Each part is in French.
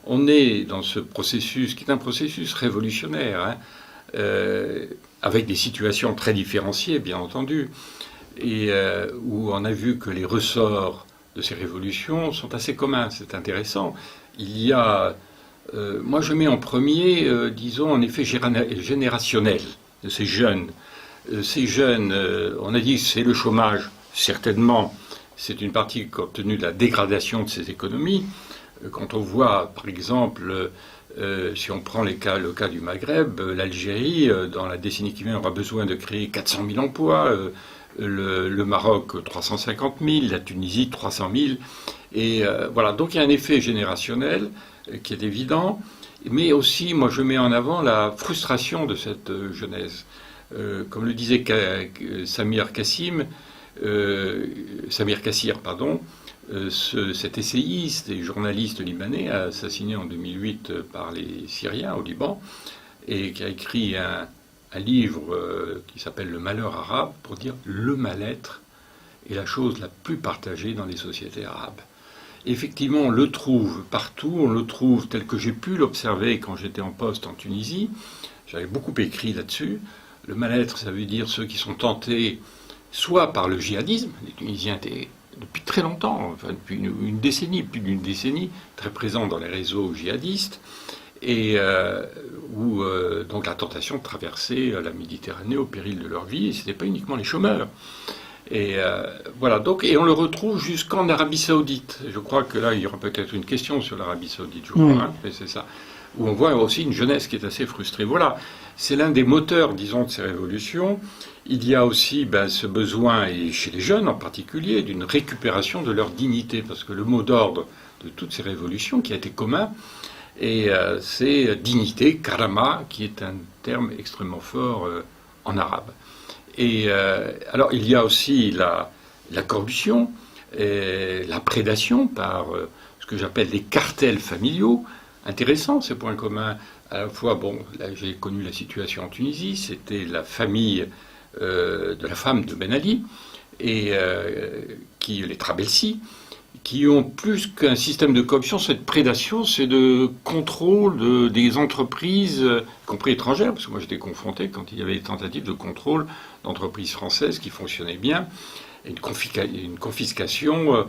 On est dans ce processus, qui est un processus révolutionnaire, avec des situations très différenciées, bien entendu, et où on a vu que les ressorts de ces révolutions sont assez communs. C'est intéressant. Il y a, moi je mets en premier, disons, en effet générationnel de ces jeunes. Ces jeunes, on a dit que c'est le chômage, certainement, c'est une partie compte tenu de la dégradation de ces économies. Quand on voit, par exemple, si on prend le cas du Maghreb, l'Algérie, dans la décennie qui vient, aura besoin de créer 400 000 emplois, le Maroc 350 000, la Tunisie 300 000. Et voilà, donc il y a un effet générationnel qui est évident, mais aussi, moi je mets en avant la frustration de cette jeunesse. Comme le disait Samir Kassir, pardon, cet essayiste et journaliste libanais, assassiné en 2008 par les Syriens au Liban, et qui a écrit un livre qui s'appelle Le malheur arabe, pour dire le mal-être est la chose la plus partagée dans les sociétés arabes. Et effectivement, on le trouve partout, on le trouve tel que j'ai pu l'observer quand j'étais en poste en Tunisie. J'avais beaucoup écrit là-dessus. Le mal-être, ça veut dire ceux qui sont tentés soit par le djihadisme, les Tunisiens étaient depuis très longtemps, enfin depuis une décennie, plus d'une décennie, très présents dans les réseaux djihadistes, et où donc la tentation de traverser la Méditerranée au péril de leur vie, et ce n'était pas uniquement les chômeurs. Et voilà, donc, et on le retrouve jusqu'en Arabie Saoudite. Je crois que là, il y aura peut-être une question sur l'Arabie Saoudite, je crois, hein, mais c'est ça. Où on voit aussi une jeunesse qui est assez frustrée. Voilà, c'est l'un des moteurs, disons, de ces révolutions. Il y a aussi ce besoin, et chez les jeunes en particulier, d'une récupération de leur dignité, parce que le mot d'ordre de toutes ces révolutions, qui a été commun, et c'est dignité, karama, qui est un terme extrêmement fort en arabe. Et alors, il y a aussi la corruption, et la prédation par ce que j'appelle les cartels familiaux. Intéressant, ces points communs. À la fois, bon, là, j'ai connu la situation en Tunisie, c'était la famille de la femme de Ben Ali, et les Trabelsi, qui ont plus qu'un système de corruption, cette prédation, c'est de contrôle des entreprises, y compris étrangères, parce que moi j'étais confronté quand il y avait des tentatives de contrôle d'entreprises françaises qui fonctionnaient bien, et une confiscation,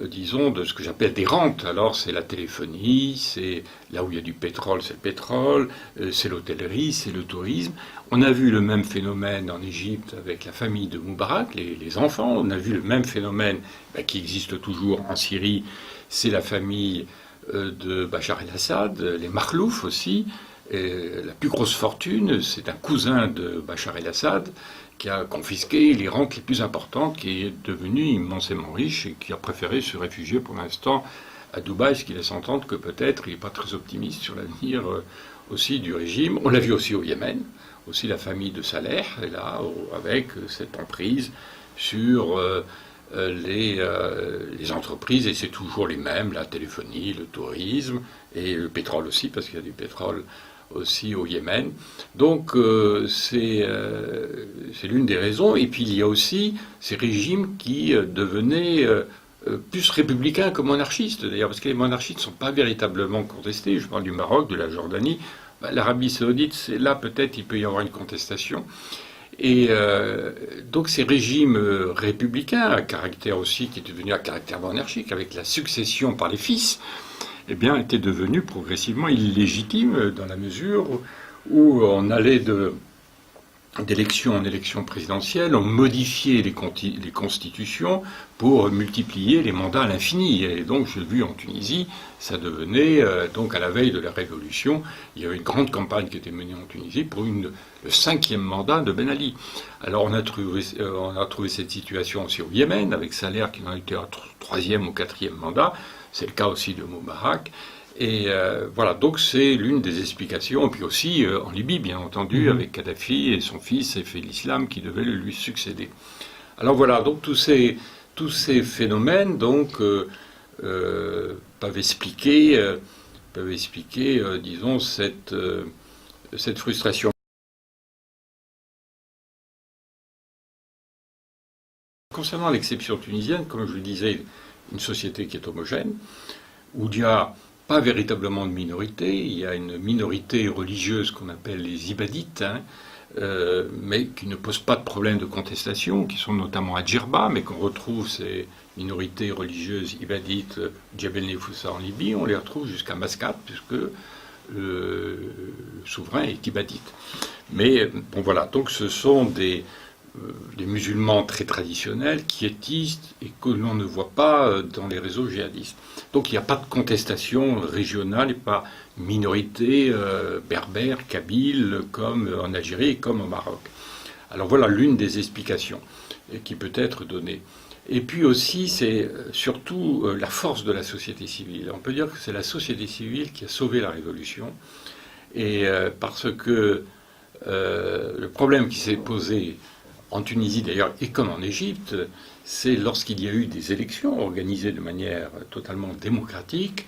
disons, de ce que j'appelle des rentes. Alors c'est la téléphonie, c'est là où il y a du pétrole, c'est le pétrole, c'est l'hôtellerie, c'est le tourisme. On a vu le même phénomène en Égypte avec la famille de Moubarak, les enfants. On a vu le même phénomène qui existe toujours en Syrie, c'est la famille de Bachar el-Assad, les Makhlouf aussi. Et la plus grosse fortune, c'est un cousin de Bachar el-Assad qui a confisqué les rentes les plus importantes, qui est devenu immensément riche et qui a préféré se réfugier pour l'instant à Dubaï, ce qui laisse entendre que peut-être il n'est pas très optimiste sur l'avenir aussi du régime. On l'a vu aussi au Yémen, aussi la famille de Saleh est là, avec cette emprise sur les entreprises, et c'est toujours les mêmes, la téléphonie, le tourisme, et le pétrole aussi, parce qu'il y a du pétrole aussi au Yémen. Donc c'est l'une des raisons. Et puis il y a aussi ces régimes qui devenaient plus républicains que monarchistes, d'ailleurs, parce que les monarchistes ne sont pas véritablement contestés. Je parle du Maroc, de la Jordanie. L'Arabie Saoudite, c'est là peut-être il peut y avoir une contestation. Et donc ces régimes républicains, à caractère aussi, qui est devenu à caractère monarchique, avec la succession par les fils, eh bien, étaient devenus progressivement illégitimes dans la mesure où on allait d'élection en élection présidentielle, on modifiait les constitutions pour multiplier les mandats à l'infini. Et donc, j'ai vu en Tunisie, ça devenait, donc à la veille de la Révolution, il y avait une grande campagne qui était menée en Tunisie pour le 5e mandat de Ben Ali. Alors, on a trouvé cette situation aussi au Yémen, avec Saleh qui en a été à 3e ou 4e mandat. C'est le cas aussi de Moubarak. Et voilà, donc c'est l'une des explications. Et puis aussi en Libye, bien entendu, avec Kadhafi et son fils Saif el-Islam qui devait lui succéder. Alors voilà, donc tous ces phénomènes donc peuvent expliquer peuvent expliquer, disons, cette frustration. Concernant l'exception tunisienne, comme je le disais, une société qui est homogène, où il n'y a pas véritablement de minorité, il y a une minorité religieuse qu'on appelle les ibadites, mais qui ne posent pas de problème de contestation, qui sont notamment à Djerba, mais qu'on retrouve ces minorités religieuses ibadites, Djebel Nefoussa en Libye, on les retrouve jusqu'à Mascate, puisque le souverain est ibadite. Mais bon voilà, donc ce sont des musulmans très traditionnels, quiétistes, et que l'on ne voit pas dans les réseaux djihadistes. Donc il n'y a pas de contestation régionale, et pas minorité berbère, kabyle, comme en Algérie, comme au Maroc. Alors voilà l'une des explications qui peut être donnée. Et puis aussi, c'est surtout la force de la société civile. On peut dire que c'est la société civile qui a sauvé la révolution, et parce que le problème qui s'est posé en Tunisie d'ailleurs, et comme en Égypte, c'est lorsqu'il y a eu des élections organisées de manière totalement démocratique.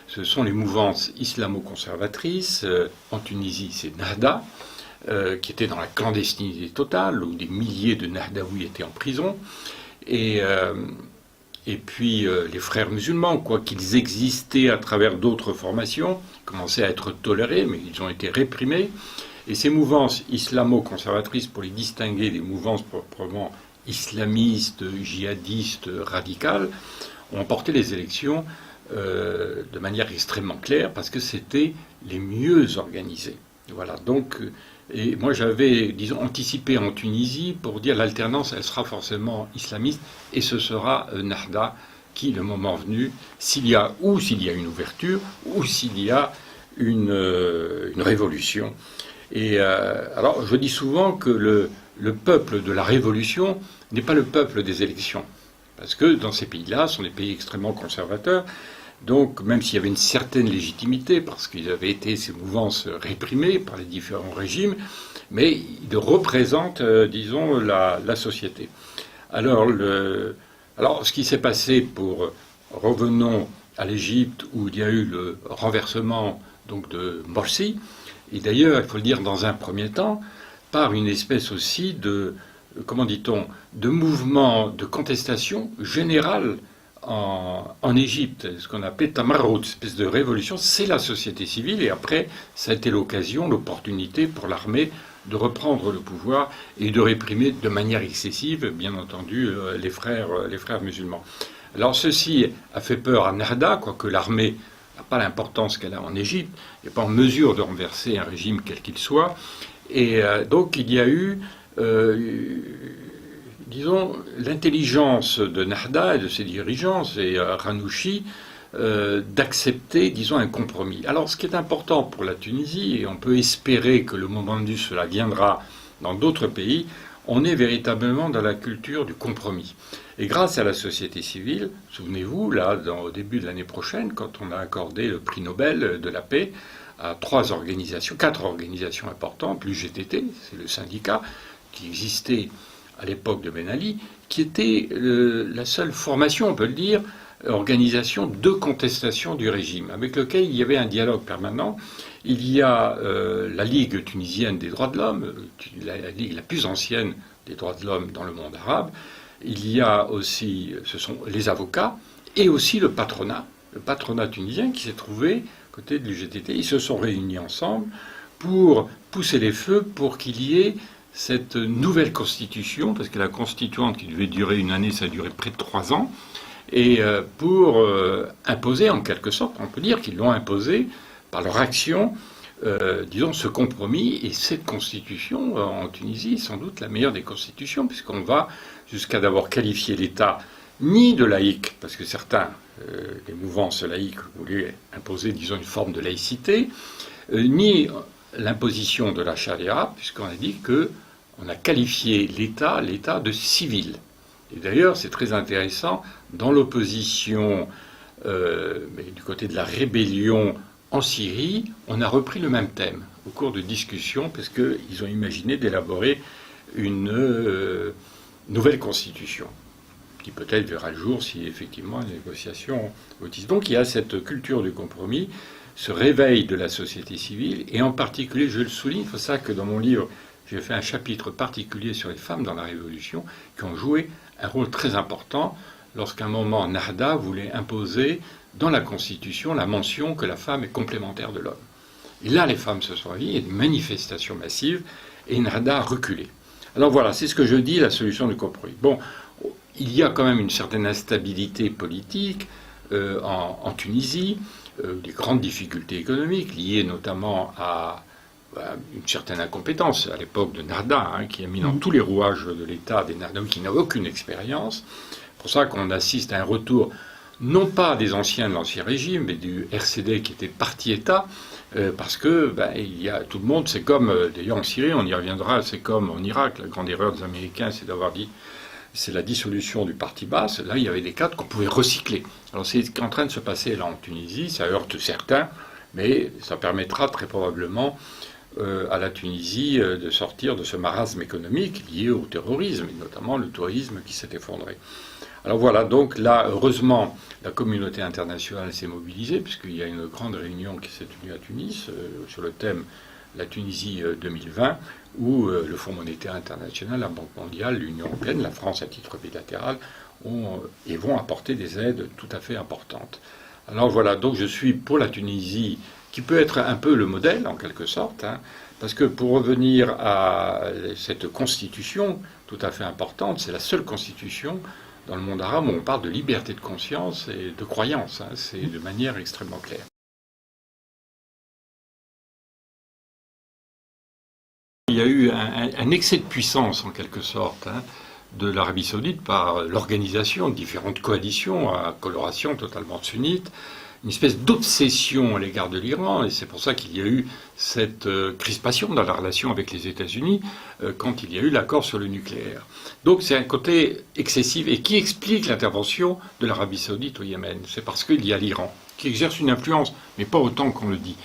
Ce sont les mouvances islamo-conservatrices. En Tunisie, c'est Nahda, qui était dans la clandestinité totale, où des milliers de Nahdaouis étaient en prison. Et puis les frères musulmans, quoi qu'ils existaient à travers d'autres formations, commençaient à être tolérés, mais ils ont été réprimés. Et ces mouvances islamo-conservatrices, pour les distinguer des mouvances proprement islamistes, djihadistes, radicales, ont emporté les élections de manière extrêmement claire, parce que c'était les mieux organisés. Voilà, donc, et moi j'avais, disons, anticipé en Tunisie pour dire l'alternance, elle sera forcément islamiste, et ce sera Nahda qui, le moment venu, s'il y a une ouverture, ou s'il y a une révolution. Et alors, je dis souvent que le peuple de la révolution n'est pas le peuple des élections. Parce que dans ces pays-là, ce sont des pays extrêmement conservateurs. Donc, même s'il y avait une certaine légitimité, parce qu'ils avaient été, ces mouvances, réprimées par les différents régimes, mais ils représentent, disons, la société. Alors, ce qui s'est passé revenons à l'Égypte, où il y a eu le renversement donc, de Morsi, et d'ailleurs, il faut le dire dans un premier temps, par une espèce aussi de, comment dit-on, de mouvement de contestation générale en Égypte, ce qu'on appelait Tamarrout, une espèce de révolution, c'est la société civile, et après, ça a été l'occasion, l'opportunité pour l'armée de reprendre le pouvoir et de réprimer de manière excessive, bien entendu, les frères musulmans. Alors ceci a fait peur à Nahda, quoique l'armée n'a pas l'importance qu'elle a en Égypte, n'est pas en mesure de renverser un régime quel qu'il soit. Et donc il y a eu, disons, l'intelligence de Nahda et de ses dirigeants, et Ranouchi, d'accepter, disons, un compromis. Alors ce qui est important pour la Tunisie, et on peut espérer que le moment venu cela viendra dans d'autres pays, on est véritablement dans la culture du compromis. Et grâce à la société civile, souvenez-vous, là, au début de l'année prochaine, quand on a accordé le prix Nobel de la paix à 4 organisations importantes, l'UGTT, c'est le syndicat qui existait à l'époque de Ben Ali, qui était la seule formation, on peut le dire, organisation de contestation du régime, avec lequel il y avait un dialogue permanent. Il y a la Ligue tunisienne des droits de l'homme, la Ligue la plus ancienne des droits de l'homme dans le monde arabe. Il y a aussi, ce sont les avocats, et aussi le patronat tunisien qui s'est trouvé à côté de l'UGTT. Ils se sont réunis ensemble pour pousser les feux pour qu'il y ait cette nouvelle constitution, parce que la constituante qui devait durer une année, ça a duré près de 3 ans, et pour imposer, en quelque sorte, on peut dire qu'ils l'ont imposé par leur action, disons, ce compromis. Et cette constitution, en Tunisie, est sans doute la meilleure des constitutions, puisqu'on va jusqu'à d'abord qualifier l'État ni de laïque, parce que certains, les mouvances laïques, voulaient imposer, disons, une forme de laïcité, ni l'imposition de la charia, puisqu'on a dit qu'on a qualifié l'État de civil. Et d'ailleurs, c'est très intéressant, dans l'opposition du côté de la rébellion en Syrie, on a repris le même thème au cours de discussions, parce qu'ils ont imaginé d'élaborer une nouvelle constitution, qui peut-être verra le jour si effectivement les négociations aboutissent. Donc il y a cette culture du compromis, ce réveil de la société civile, et en particulier, je le souligne, c'est pour ça que dans mon livre, j'ai fait un chapitre particulier sur les femmes dans la Révolution, qui ont joué un rôle très important lorsqu'à un moment Narda voulait imposer dans la Constitution la mention que la femme est complémentaire de l'homme. Et là, les femmes se sont réveillées, il y a une manifestation massive, et Narda a reculé. Alors voilà, c'est ce que je dis, la solution de compromis. Bon, il y a quand même une certaine instabilité politique en Tunisie, des grandes difficultés économiques liées notamment à une certaine incompétence à l'époque de Narda, qui a mis dans tous les rouages de l'État des Nardaouis qui n'avaient aucune expérience. C'est pour ça qu'on assiste à un retour, non pas des anciens de l'Ancien Régime, mais du RCD qui était parti État, parce que il y a tout le monde, c'est comme, d'ailleurs en Syrie, on y reviendra, c'est comme en Irak, la grande erreur des Américains, c'est d'avoir dit, c'est la dissolution du parti basse, là il y avait des cadres qu'on pouvait recycler. Alors c'est ce qui est en train de se passer là en Tunisie, ça heurte certains, mais ça permettra très probablement à la Tunisie de sortir de ce marasme économique lié au terrorisme, et notamment le tourisme qui s'est effondré. Alors voilà, donc là, heureusement, la communauté internationale s'est mobilisée, puisqu'il y a une grande réunion qui s'est tenue à Tunis sur le thème La Tunisie 2020, où le Fonds monétaire international, la Banque mondiale, l'Union européenne, la France à titre bilatéral, vont apporter des aides tout à fait importantes. Alors voilà, donc je suis pour la Tunisie, qui peut être un peu le modèle, en quelque sorte, parce que pour revenir à cette constitution tout à fait importante, c'est la seule constitution dans le monde arabe où on parle de liberté de conscience et de croyance. C'est de manière extrêmement claire. Il y a eu un excès de puissance, en quelque sorte, de l'Arabie saoudite par l'organisation de différentes coalitions à coloration totalement sunnite, une espèce d'obsession à l'égard de l'Iran, et c'est pour ça qu'il y a eu cette crispation dans la relation avec les États-Unis quand il y a eu l'accord sur le nucléaire. Donc c'est un côté excessif et qui explique l'intervention de l'Arabie saoudite au Yémen. C'est parce qu'il y a l'Iran qui exerce une influence, mais pas autant qu'on le dit.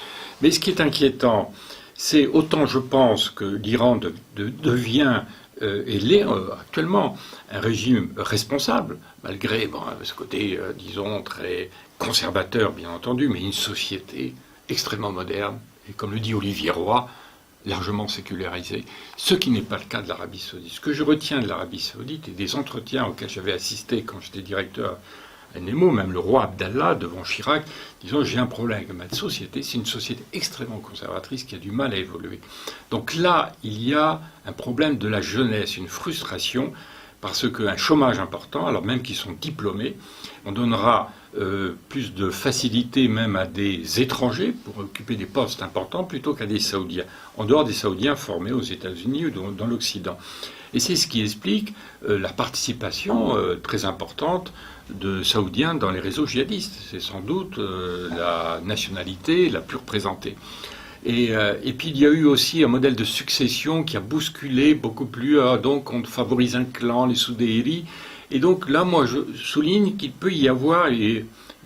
Mais ce qui est inquiétant, c'est autant je pense que l'Iran devient et l'est actuellement un régime responsable, malgré ce côté, disons, très conservateur, bien entendu, mais une société extrêmement moderne, et comme le dit Olivier Roy, largement sécularisée, ce qui n'est pas le cas de l'Arabie saoudite. Ce que je retiens de l'Arabie saoudite et des entretiens auxquels j'avais assisté quand j'étais directeur à Nemo, même le roi Abdallah devant Chirac, disant j'ai un problème avec ma société, c'est une société extrêmement conservatrice qui a du mal à évoluer. Donc là, il y a un problème de la jeunesse, une frustration, parce qu'un chômage important, alors même qu'ils sont diplômés, on donnera plus de facilité même à des étrangers pour occuper des postes importants plutôt qu'à des Saoudiens, en dehors des Saoudiens formés aux États-Unis ou dans l'Occident. Et c'est ce qui explique la participation très importante de Saoudiens dans les réseaux djihadistes. C'est sans doute la nationalité la plus représentée. Et puis il y a eu aussi un modèle de succession qui a bousculé beaucoup plus. Donc on favorise un clan, les Soudéhiri. Et donc là, moi, je souligne qu'il peut y avoir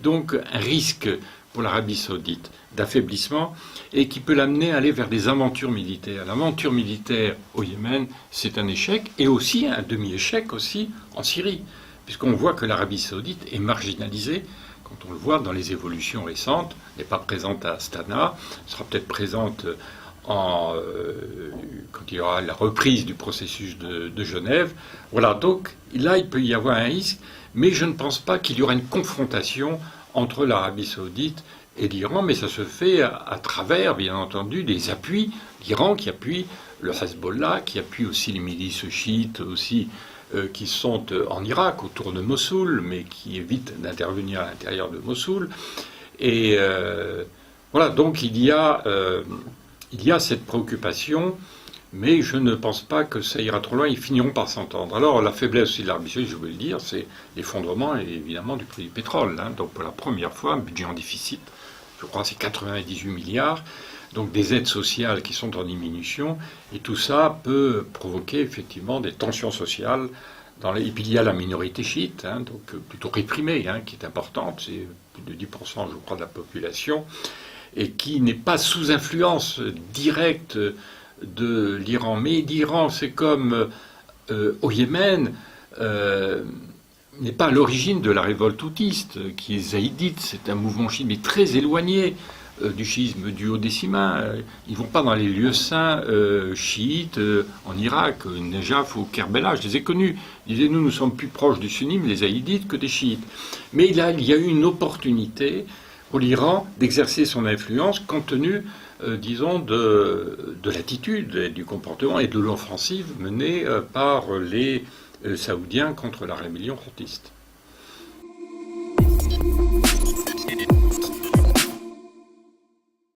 donc un risque pour l'Arabie saoudite d'affaiblissement et qui peut l'amener à aller vers des aventures militaires. L'aventure militaire au Yémen, c'est un échec et aussi un demi-échec aussi en Syrie, puisqu'on voit que l'Arabie saoudite est marginalisée. Quand on le voit dans les évolutions récentes, n'est pas présente à Astana, sera peut-être présente quand il y aura la reprise du processus de Genève. Voilà, donc là, il peut y avoir un risque, mais je ne pense pas qu'il y aura une confrontation entre l'Arabie saoudite et l'Iran, mais ça se fait à travers, bien entendu, des appuis. L'Iran qui appuie le Hezbollah, qui appuie aussi les milices chiites aussi, qui sont en Irak, autour de Mossoul, mais qui évitent d'intervenir à l'intérieur de Mossoul. Et voilà, donc il y a cette préoccupation, mais je ne pense pas que ça ira trop loin, ils finiront par s'entendre. Alors la faiblesse aussi de l'Arabie saoudite, je voulais le dire, c'est l'effondrement évidemment du prix du pétrole. Donc pour la première fois, un budget en déficit, je crois que c'est 98 milliards, donc des aides sociales qui sont en diminution, et tout ça peut provoquer effectivement des tensions sociales. Et puis il y a la minorité chiite, donc plutôt réprimée, qui est importante, c'est plus de 10% je crois de la population, et qui n'est pas sous influence directe de l'Iran. Mais l'Iran, c'est comme au Yémen, n'est pas à l'origine de la révolte houtiste, qui est zaïdite, c'est un mouvement chiite, mais très éloigné du chiisme du haut-décimain. Ils ne vont pas dans les lieux saints chiites en Irak, Nejaf ou Kerbela. Je les ai connus. Ils disaient, nous sommes plus proches du sunnisme, des haïdites, que des chiites. Mais il y a eu une opportunité pour l'Iran d'exercer son influence compte tenu, disons, de l'attitude et du comportement et de l'offensive menée par les Saoudiens contre la rébellion houthiste.